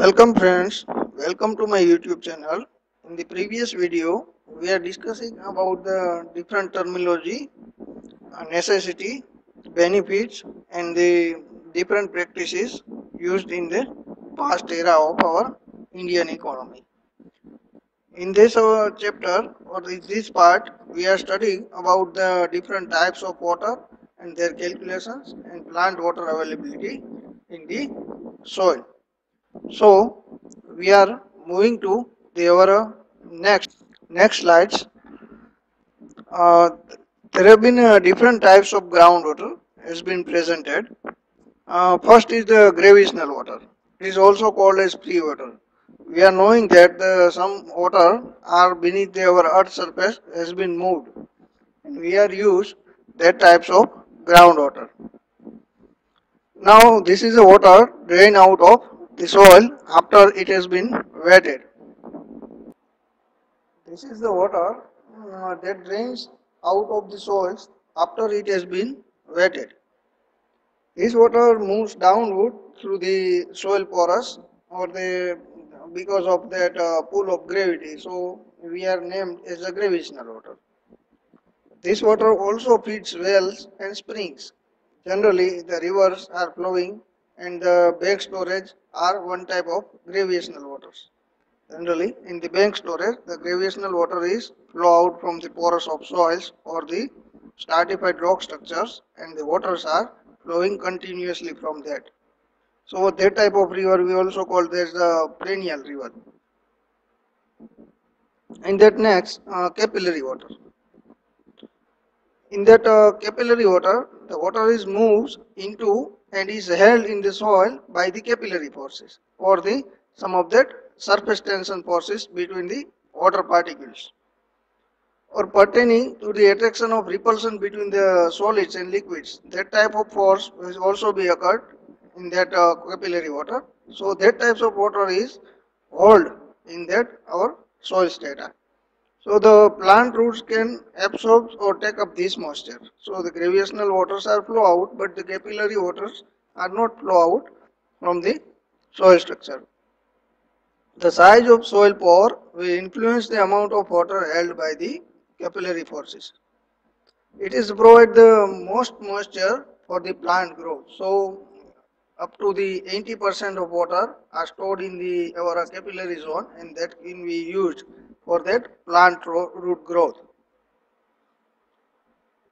Welcome friends, welcome to my YouTube channel. In the previous video, we are discussing about the different terminology, necessity, benefits and the different practices used in the past era of our Indian economy. In this chapter or in this part, we are studying about the different types of water and their calculations and plant water availability in the soil. So we are moving to the our next slides. Uh, there have been different types of groundwater has been presented. First is the gravitational water. It is also called as free water. We are knowing that some water are beneath our earth surface has been moved, and we are used that types of groundwater. Now this is the water drain out of the soil after it has been wetted. This is the water that drains out of the soils after it has been wetted. This water moves downward through the soil porous or the because of that pull of gravity. So we are named as a gravitational water. This water also feeds wells and springs. Generally, the rivers are flowing and the bank storage are one type of gravitational waters. Generally, in the bank storage, the gravitational water is flow out from the porous of soils or the stratified rock structures, and the waters are flowing continuously from that. So that type of river we also call this the perennial river. And that next, capillary water. In that capillary water, the water is moves into and is held in the soil by the capillary forces or the some of that surface tension forces between the water particles or pertaining to the attraction of repulsion between the solids and liquids. That type of force will also be occurred in that capillary water. So that types of water is hold in that our soil strata. So the plant roots can absorb or take up this moisture. So the gravitational waters are flow out, but the capillary waters are not flow out from the soil structure. The size of soil pore will influence the amount of water held by the capillary forces. It is provide the most moisture for the plant growth. So up to the 80% of water are stored in the our capillary zone, and that can be used for that plant root growth.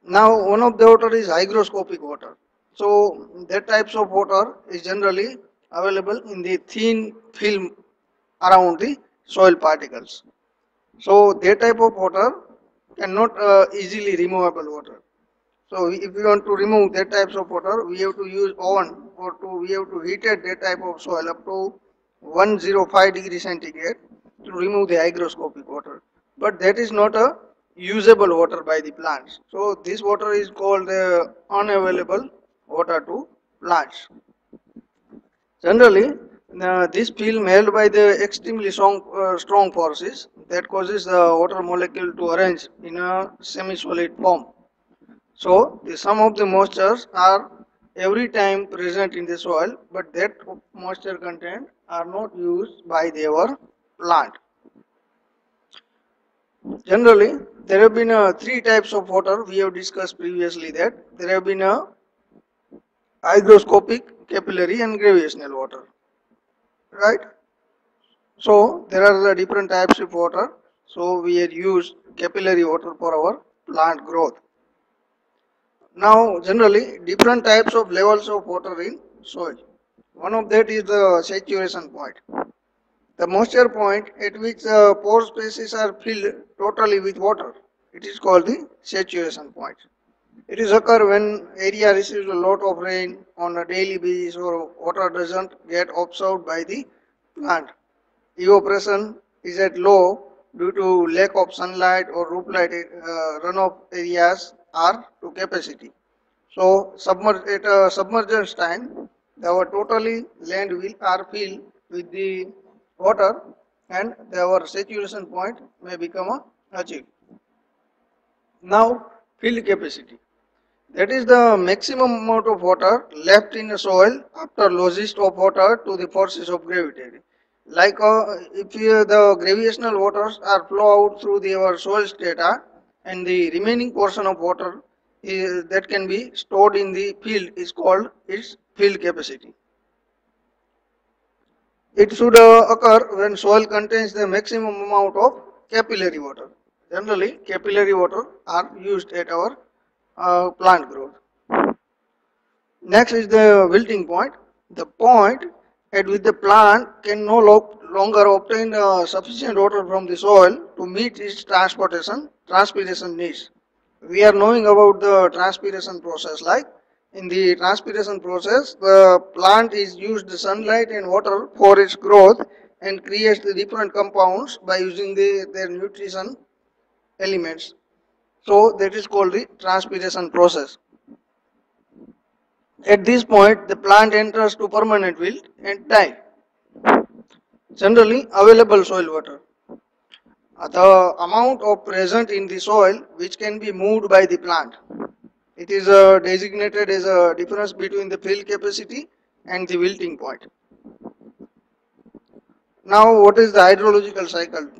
Now one of the water is hygroscopic water. So that types of water is generally available in the thin film around the soil particles. So that type of water cannot easily removable water. So if we want to remove that types of water, we have to use oven or we have to heat it that type of soil up to 105 degree centigrade to remove the hygroscopic water. But that is not a usable water by the plants. So this water is called unavailable water to plants. Generally, this film held by the extremely strong forces that causes the water molecule to arrange in a semi-solid form. So the some of the moistures are every time present in the soil, but that moisture content are not used by their plant. Generally, there have been three types of water we have discussed previously. That there have been a hygroscopic, capillary, and gravitational water. Right? So there are the different types of water. So we have used capillary water for our plant growth. Now, generally, different types of levels of water in soil. One of that is the saturation point. The moisture point at which pore spaces are filled totally with water. It is called the saturation point. It is occur when area receives a lot of rain on a daily basis or water doesn't get absorbed by the plant. Evaporation is at low due to lack of sunlight or roof light runoff areas are to capacity. So at submergence time, our totally land will are filled with the water, and our saturation point may become achieved. Now field capacity. That is the maximum amount of water left in the soil after losses of water to the forces of gravity. Like if the gravitational waters are flow out through our soil strata, and the remaining portion of water that can be stored in the field is called its field capacity. It should occur when soil contains the maximum amount of capillary water. Generally, capillary water are used at our plant growth. Next is the wilting point. The point at which the plant can no longer obtain sufficient water from the soil to meet its transpiration needs. We are knowing about the transpiration process. Like in the transpiration process, the plant is used the sunlight and water for its growth and creates the different compounds by using their nutrition elements. So that is called the transpiration process. At this point, the plant enters to permanent wilt and die. Generally, available soil water. The amount of present in the soil which can be moved by the plant. It is designated as a difference between the field capacity and the wilting point. Now, what is the hydrological cycle?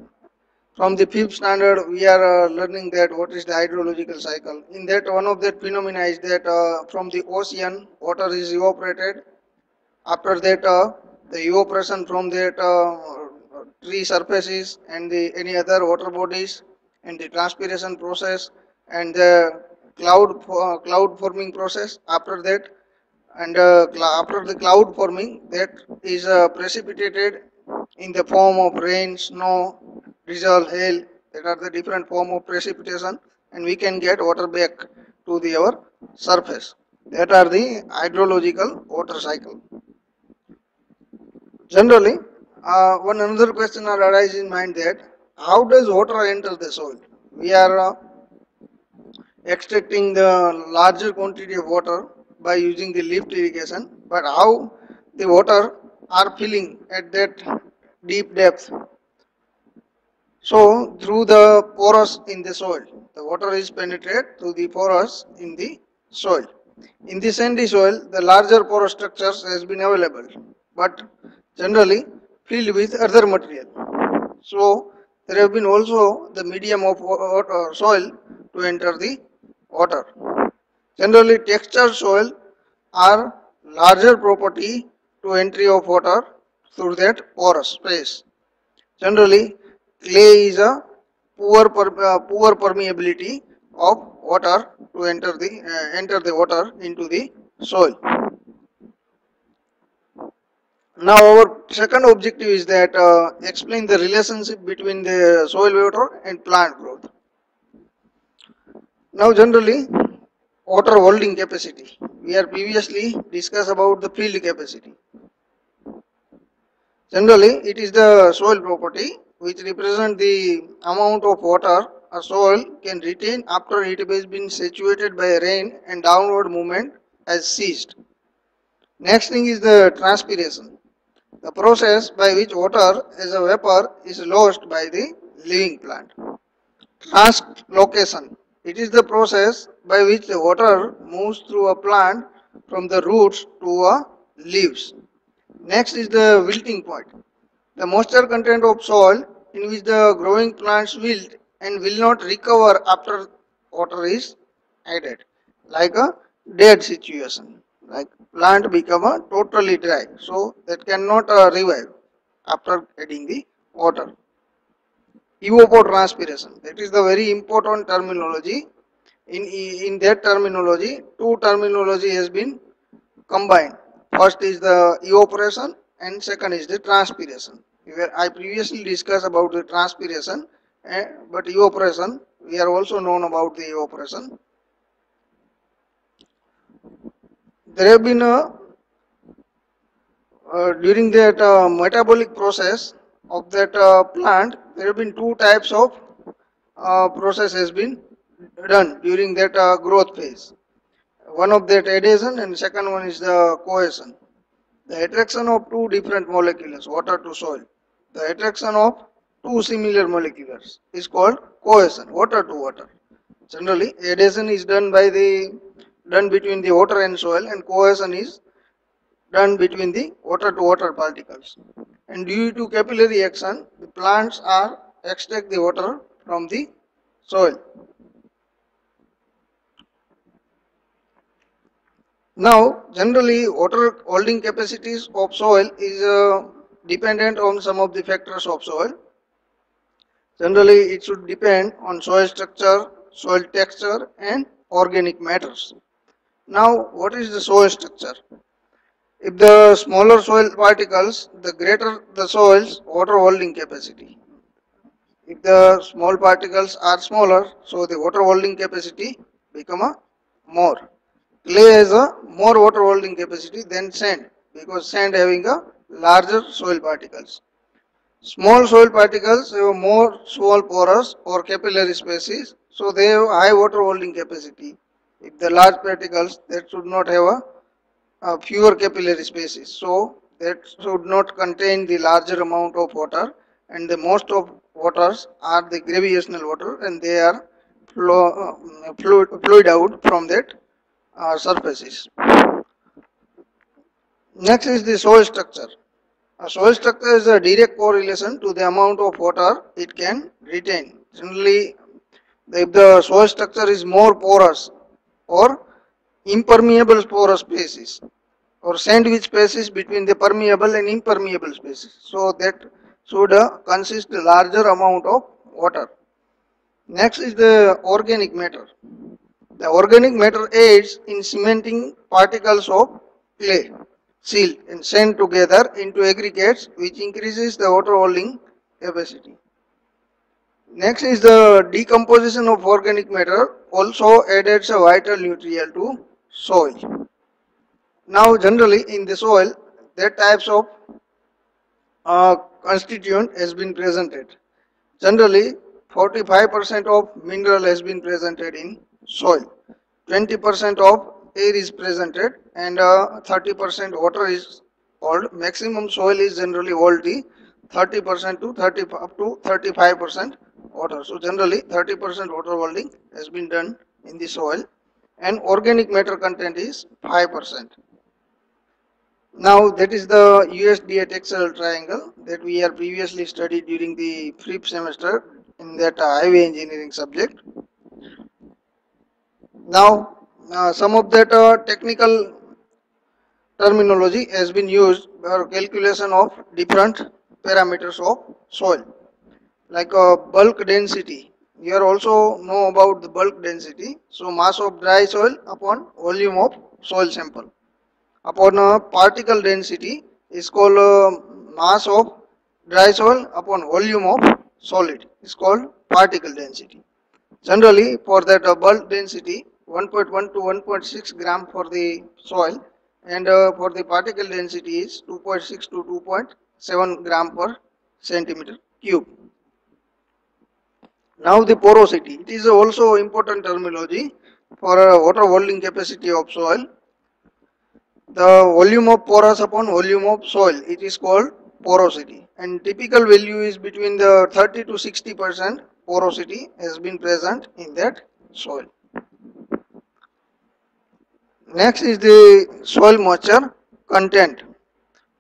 From the fifth standard, we are learning that what is the hydrological cycle. In that, one of that phenomena is that from the ocean, water is evaporated. After that, the evaporation from that tree surfaces and the any other water bodies, and the transpiration process, and the cloud forming process. After that, and after the cloud forming, that is precipitated in the form of rain, snow, drizzle, hail. That are the different form of precipitation, and we can get water back to our surface. That are the hydrological water cycle. Generally, one another question arises in mind that how does water enter the soil? We are extracting the larger quantity of water by using the lift irrigation, but how the water are filling at that deep depth? So through the porous in the soil, the water is penetrated through the porous in the soil. In the sandy soil, the larger porous structures has been available, but generally filled with other material. So there have been also the medium of water, soil to enter the water. Generally, textured soil are larger property to entry of water through that porous space. Generally, clay is a poor permeability of water to enter the water into the soil. Now, our second objective is that explain the relationship between the soil water and plant growth. Now, generally, water holding capacity. We are previously discussed about the field capacity. Generally, it is the soil property which represent the amount of water a soil can retain after it has been saturated by rain and downward movement has ceased. Next thing is the transpiration, the process by which water as a vapor is lost by the living plant. Translocation, it is the process by which the water moves through a plant from the roots to leaves. Next is the wilting point, the moisture content of soil in which the growing plants wilt and will not recover after water is added, like a dead situation, like plant become a totally dry, so that cannot revive after adding the water. Evapotranspiration, that is the very important terminology. In that terminology, two terminology has been combined. First is the evaporation and second is the transpiration. I previously discussed about the transpiration, but evaporation, we are also known about the evaporation. There have been during that metabolic process of that plant, there have been two types of process has been done during that growth phase. One of that adhesion and second one is the cohesion. The attraction of two different molecules, water to soil. The attraction of two similar molecules is called cohesion, water to water. Generally, adhesion is done between the water and soil, and cohesion is done between the water to water particles. and due to capillary action, the plants are extract the water from the soil. Now, generally, water holding capacities of soil is dependent on some of the factors of soil. Generally, it should depend on soil structure, soil texture, and organic matters. Now, what is the soil structure? If the smaller soil particles, the greater the soil's water holding capacity. If the small particles are smaller, so the water holding capacity become a more. Clay has a more water holding capacity than sand because sand having a larger soil particles. Small soil particles have more small porous or capillary spaces, so they have high water holding capacity. If the large particles that should not have fewer capillary spaces, so that should not contain the larger amount of water, and the most of waters are the gravitational water and they are fluid out from that surfaces. Next is the soil structure. A soil structure is a direct correlation to the amount of water it can retain. Generally, if the soil structure is more porous or impermeable porous spaces or sandwich spaces between the permeable and impermeable spaces, so that should consist a larger amount of water. Next is the organic matter. The organic matter aids in cementing particles of clay, silt and sand together into aggregates which increases the water holding capacity. Next is the decomposition of organic matter also adds a vital nutrient to soil. Now generally in the soil that types of constituent has been presented. Generally 45% of mineral has been presented in soil, 20% of air is presented and 30% water is held. Maximum soil is generally hold the 30% to 30 up to 35% water. So generally 30% water holding has been done in the soil and organic matter content is 5%. Now that is the USDA textile triangle that we have previously studied during the fifth semester in that highway engineering subject. Now some of that technical terminology has been used for calculation of different parameters of soil like bulk density. You are also know about the bulk density. So mass of dry soil upon volume of soil sample upon particle density is called mass of dry soil upon volume of solid is called particle density. Generally for that bulk density 1.1 to 1.6 gram for the soil and for the particle density is 2.6 to 2.7 gram per centimeter cube. Now the porosity, it is also important terminology for water holding capacity of soil. The volume of porous upon volume of soil, it is called porosity and typical value is between the 30 to 60% porosity has been present in that soil. Next is the soil moisture content.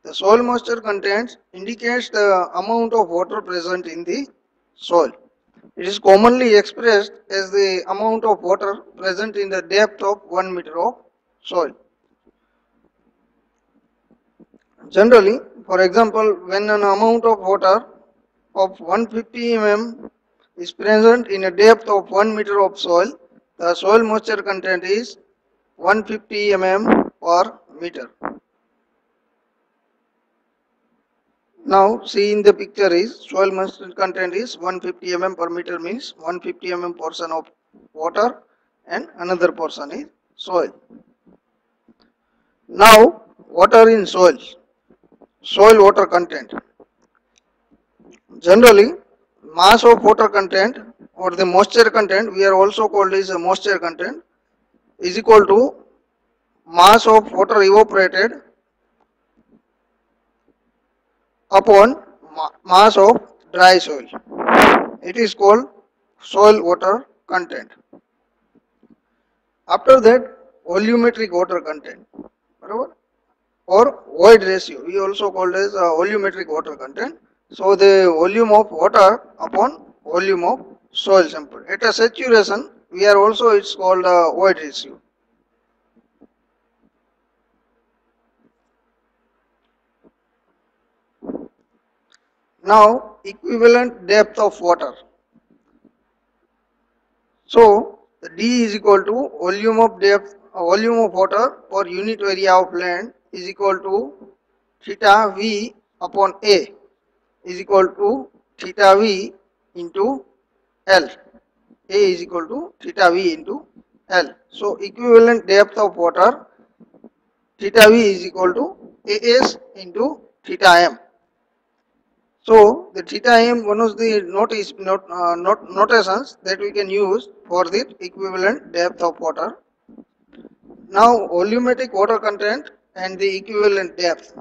The soil moisture content indicates the amount of water present in the soil. It is commonly expressed as the amount of water present in the depth of 1 meter of soil. Generally, for example, when an amount of water of 150 mm is present in a depth of 1 meter of soil, the soil moisture content is 150 mm per meter. Now see in the picture is soil moisture content is 150 mm per meter means 150 mm portion of water and another portion is soil. Now water in soil, soil water content. Generally mass of water content or the moisture content, we are also called as a moisture content, is equal to mass of water evaporated upon mass of dry soil. It is called soil water content. After that volumetric water content. or void ratio. We also called as volumetric water content. So the volume of water upon volume of soil sample. At a saturation, we are also it's called void ratio. Now equivalent depth of water. So the D is equal to volume of depth, volume of water per unit area of land is equal to theta V upon A is equal to theta V into L. A is equal to theta V into L. So equivalent depth of water theta V is equal to AS into theta M. So the theta M one of the notations that we can use for the equivalent depth of water. Now volumetric water content and the equivalent depth.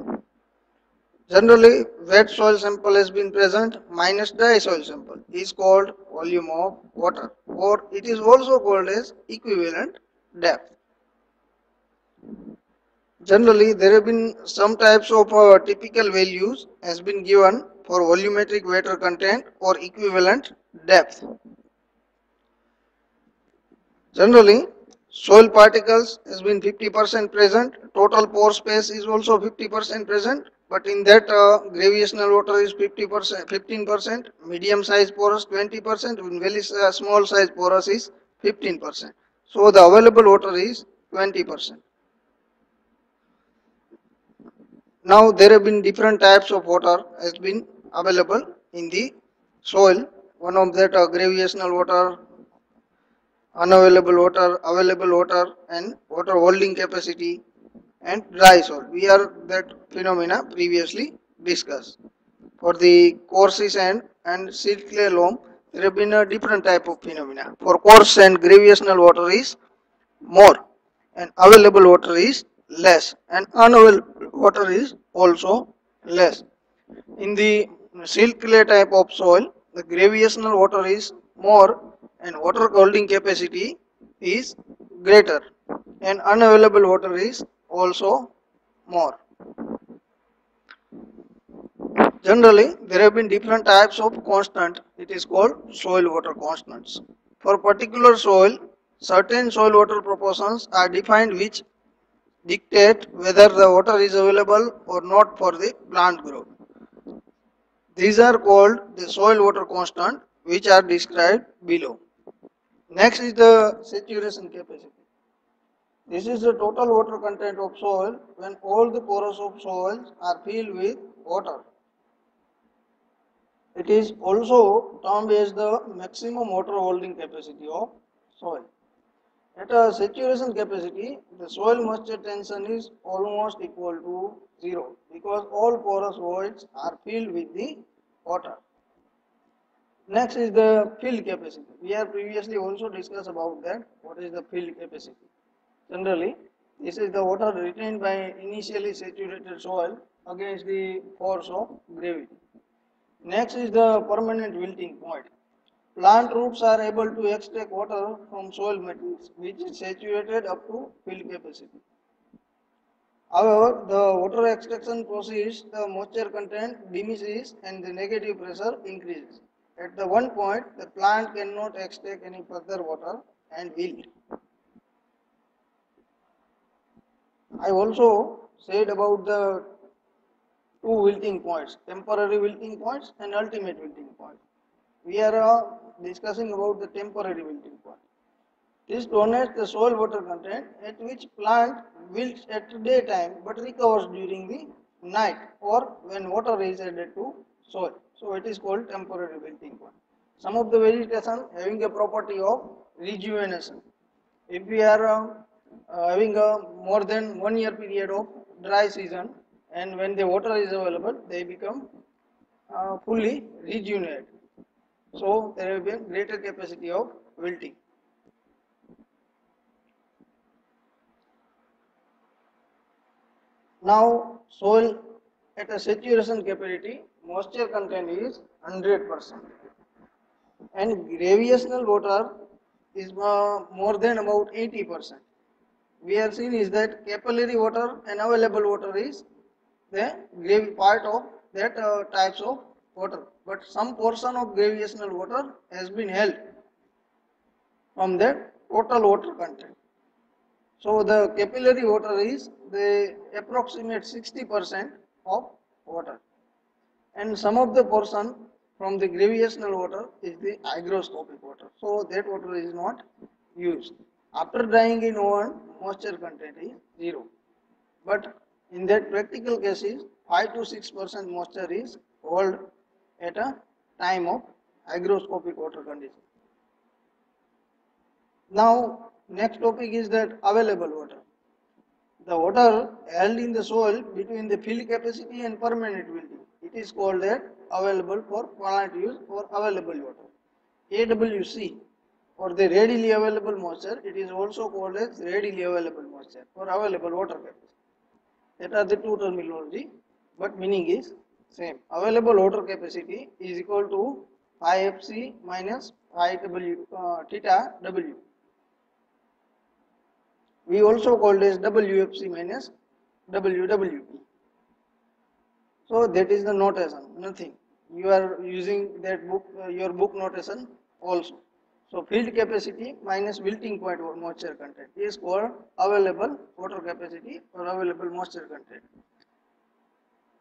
Generally, wet soil sample has been present minus dry soil sample is called volume of water, or it is also called as equivalent depth. Generally, there have been some types of typical values has been given for volumetric water content or equivalent depth. Generally, soil particles has been 50% present, total pore space is also 50% present, but in that gravitational water is 50%, 15%, medium size porous 20%, very small size porous is 15%. So the available water is 20%. Now there have been different types of water has been available in the soil. One of that gravitational water, unavailable water, available water, and water holding capacity, and dry soil. We are that phenomena previously discussed. For the coarse sand and silt clay loam, there have been a different type of phenomena. For coarse sand, gravitational water is more, and available water is less, and unavailable water is also less. In the silt clay type of soil, the gravitational water is more and water holding capacity is greater, and unavailable water is also more. Generally, there have been different types of constant. It is called soil water constants. For particular soil, certain soil water proportions are defined which dictate whether the water is available or not for the plant growth. These are called the soil water constant, which are described below. Next is the saturation capacity. This is the total water content of soil when all the pores of soils are filled with water. It is also termed as the maximum water holding capacity of soil. At a saturation capacity, the soil moisture tension is almost equal to zero because all porous voids are filled with the water. Next is the field capacity. We have previously also discussed about that. What is the field capacity? Generally, this is the water retained by initially saturated soil against the force of gravity. Next is the permanent wilting point. Plant roots are able to extract water from soil materials which is saturated up to field capacity. However, the water extraction proceeds, the moisture content diminishes and the negative pressure increases. At the one point, the plant cannot extract any further water and wilt. I also said about the two wilting points, temporary wilting points and ultimate wilting point. We are discussing about the temporary wilting point. This donates the soil water content at which plant wilts at daytime but recovers during the night or when water is added to soil. So it is called temporary wilting point. Some of the vegetation having a property of rejuvenation. If we are having a more than 1 year period of dry season, and when the water is available, they become fully rejuvenated. So there will be a greater capacity of wilting. Now soil at a saturation capacity, moisture content is 100%, and gravitational water is more than about 80%. we have seen is that capillary water and available water is the gravy part of that types of water, but some portion of gravitational water has been held from that total water content. So the capillary water is the approximate 60% of water, and some of the portion from the gravitational water is the hygroscopic water. So that water is not used. After drying in oven, moisture content is zero. But in that practical cases, 5 to 6% moisture is held at a time of hygroscopic water condition. Now, next topic is that available water. The water held in the soil between the field capacity and permanent yielding. It is called that available for plant use or available water. AWC, or the readily available moisture, it is also called as readily available moisture or available water capacity. That are the two terminology, but meaning is same. Available water capacity is equal to phi Fc minus phi W theta W. We also called as WFC minus WWP. So that is the notation, nothing. You are using that book, your book notation also. So field capacity minus wilting point or moisture content is called available water capacity or available moisture content.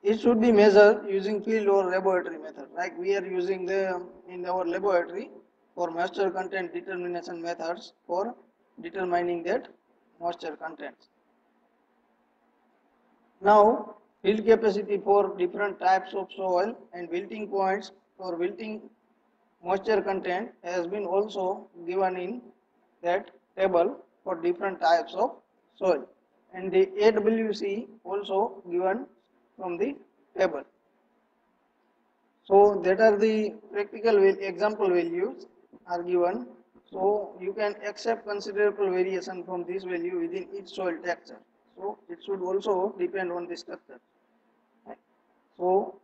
It should be measured using field or laboratory method. Like we are using the in our laboratory for moisture content determination methods for determining that moisture contents. Now, field capacity for different types of soil and wilting points for wilting moisture content has been also given in that table for different types of soil, and the AWC also given from the table. So that are the practical example values are given. So you can accept considerable variation from this value within each soil texture. So it should also depend on the structure. So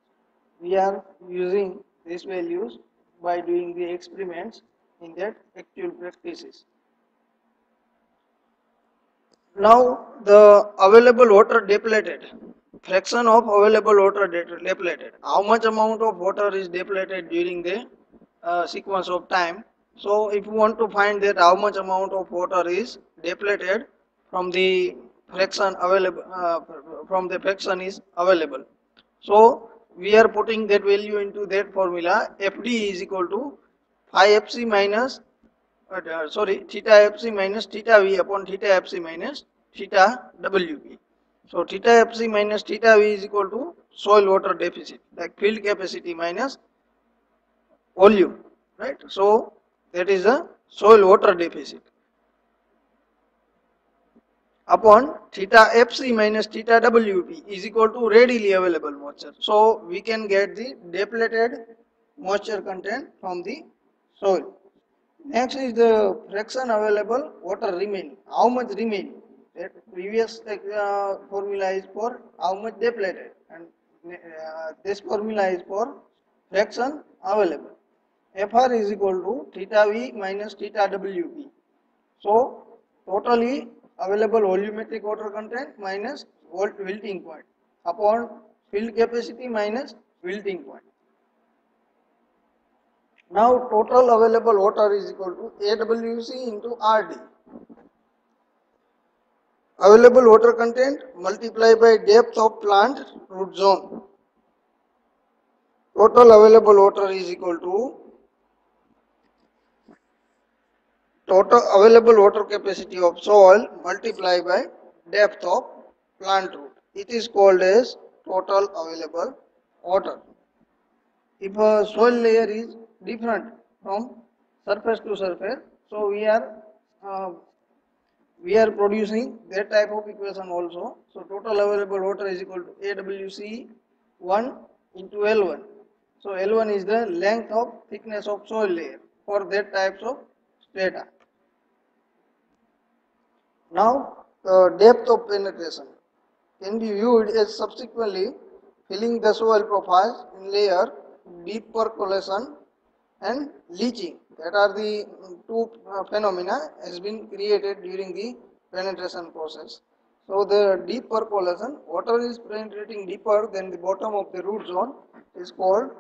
we are using these values by doing the experiments in that actual practices. Now the available water depleted, fraction of available water depleted. How much amount of water is depleted during the sequence of time? So if you want to find that how much amount of water is depleted from the fraction available from the fraction is available. So we are putting that value into that formula. FD is equal to phi Fc minus theta Fc minus theta V upon theta Fc minus theta WP. So theta Fc minus theta V is equal to soil water deficit, like field capacity minus volume, right? So that is a soil water deficit upon theta Fc minus theta WP is equal to readily available moisture. So we can get the depleted moisture content from the soil. Next is the fraction available water remaining. How much remaining? That previous formula is for how much depleted, and this formula is for fraction available. Fr is equal to theta V minus theta WP. So totally available volumetric water content minus wilting point upon field capacity minus wilting point. Now total available water is equal to AWC into RD. Available water content multiplied by depth of plant root zone. Total available water is equal to total available water capacity of soil multiplied by depth of plant root. It is called as total available water. If a soil layer is different from surface to surface, so uh, we are producing that type of equation also. So total available water is equal to AWC 1 into L1. So L1 is the length of thickness of soil layer for that types of strata. Now depth of penetration can be viewed as subsequently filling the soil profiles in layer, deep percolation and leaching. That are the two phenomena has been created during the penetration process. So the deep percolation, water is penetrating deeper than the bottom of the root zone, is called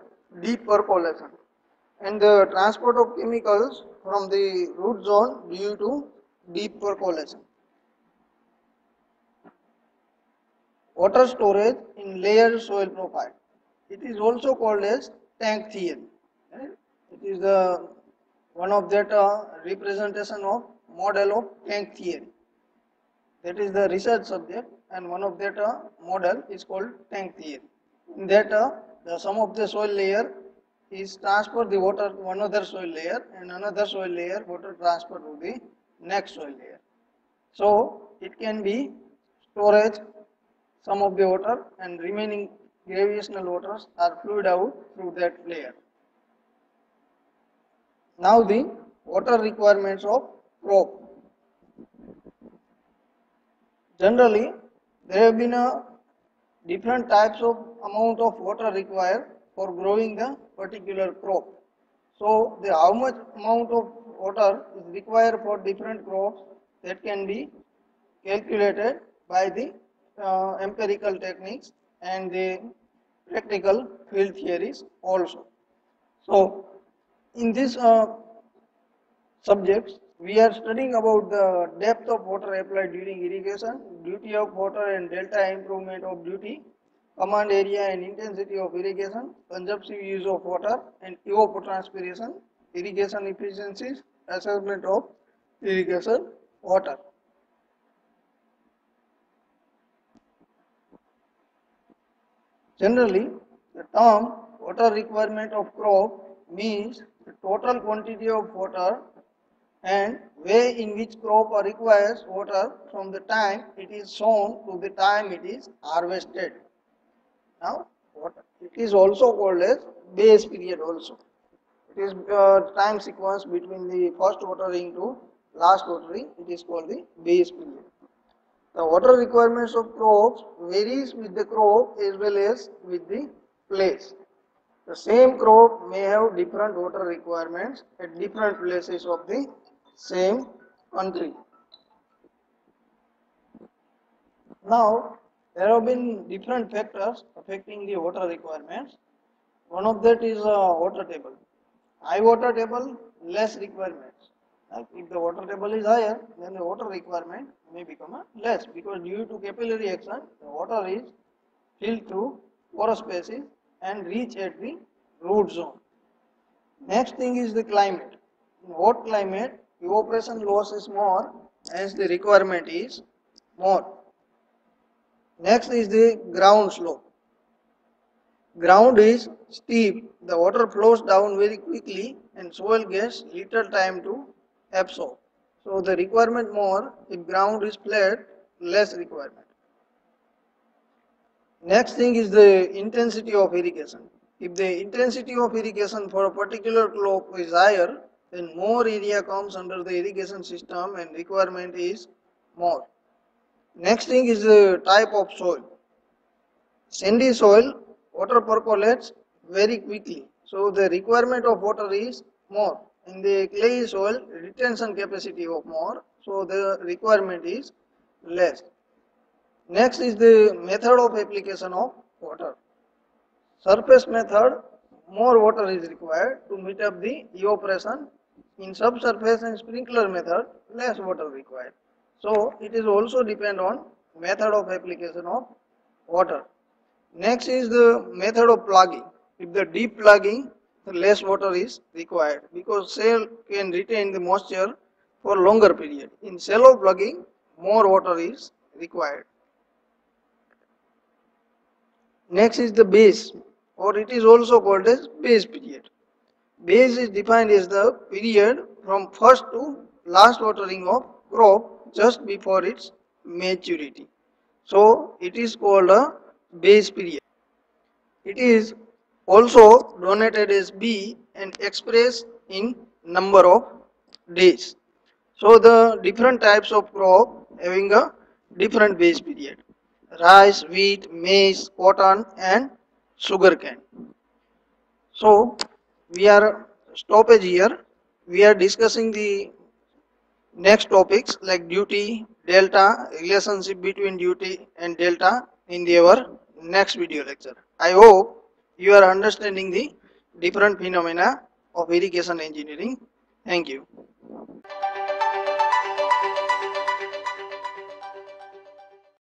deep percolation. And the transport of chemicals from the root zone due to deep percolation. Water storage in layered soil profile. It is also called as tank theory. Right? It is the one of that representation of model of tank theory. That is the research subject, and one of that model is called tank theory. In that the sum of the soil layer is transfer the water to another soil layer, and another soil layer water transfer to the next soil layer. So it can be storage some of the water, and remaining gravitational waters are fluid out through that layer. Now the water requirements of crop. Generally, there have been a different types of amount of water required for growing the particular crop. So the how much amount of water is required for different crops, that can be calculated by the empirical techniques and the practical field theories also. So in this subjects, we are studying about the depth of water applied during irrigation, duty of water and delta improvement of duty, command area and intensity of irrigation, consumptive use of water and evapotranspiration, irrigation efficiencies, assessment of irrigation water. Generally, the term water requirement of crop means the total quantity of water and way in which crop requires water from the time it is sown to the time it is harvested. Now, it is also called as base period also. It is time sequence between the first watering to last watering. It is called the base period. The water requirements of crops varies with the crop as well as with the place. The same crop may have different water requirements at different places of the same country. Now, there have been different factors affecting the water requirements. One of that is water table. High water table, less requirements. Like if the water table is higher, then the water requirement may become less, because due to capillary action, the water is filled through porous spaces and reach at the root zone. Next thing is the climate. In hot climate, evaporation loss is more, hence the requirement is more. Next is the ground slope. Ground is steep, the water flows down very quickly and soil gets little time to absorb. So the requirement more, if ground is flat, less requirement. Next thing is the intensity of irrigation. If the intensity of irrigation for a particular crop is higher, then more area comes under the irrigation system and requirement is more. Next thing is the type of soil. Sandy soil, water percolates very quickly. So the requirement of water is more. In the clay soil, retention capacity of more. So the requirement is less. Next is the method of application of water. Surface method, more water is required to meet up the evaporation. In subsurface and sprinkler method, less water required. So it is also depend on method of application of water. Next is the method of plugging. If the deep plugging, less water is required, because soil can retain the moisture for longer period. In shallow plugging, more water is required. Next is the base, or it is also called as base period. Base is defined as the period from first to last watering of crop just before its maturity. So it is called a base period. It is also denoted as B and expressed in number of days. So the different types of crop having a different base period. Rice, wheat, maize, cotton and sugarcane. So we are stoppage here. We are discussing the next topics like duty, delta, relationship between duty and delta in our next video lecture. I hope you are understanding the different phenomena of irrigation engineering. Thank you.